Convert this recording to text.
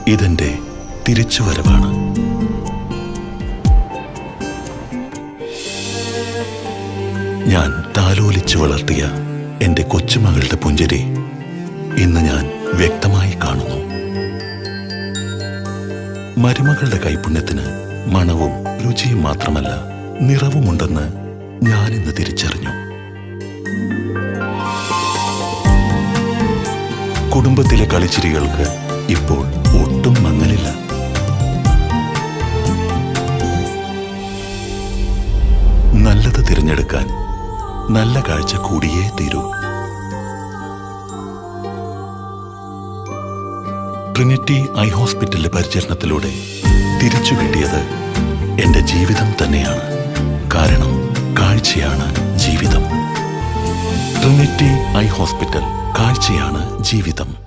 ഇതെന്റെ തിരിച്ചുവരവാണ്. ഞാൻ താലോലിച്ചു വളർത്തിയ എന്റെ കൊച്ചുമകളുടെ പുഞ്ചിരി ഇന്ന് ഞാൻ വ്യക്തമായി കാണുന്നു. മരുമകളുടെ കൈപുണ്യത്തിന് മണവും രുചിയും മാത്രമല്ല, നിറവുമുണ്ടെന്ന് ഞാനിന്ന് തിരിച്ചറിഞ്ഞു. കുടുംബത്തിലെ കളിച്ചിരികൾക്ക് ഇപ്പോൾ ഒട്ടും മങ്ങലില്ല. നല്ലത് തിരഞ്ഞെടുക്കാൻ നല്ല കാഴ്ച കൂടിയേ തീരൂ. ട്രിനിറ്റി ഐ ഹോസ്പിറ്റലിലെ പരിചരണത്തിലൂടെ തിരിച്ചു കിട്ടിയത് എന്റെ ജീവിതം തന്നെയാണ്. കാരണം കാഴ്ചയാണ് ജീവിതം. ട്രിനിറ്റി ഐ ഹോസ്പിറ്റൽ, കാഴ്ചയാണ് ജീവിതം.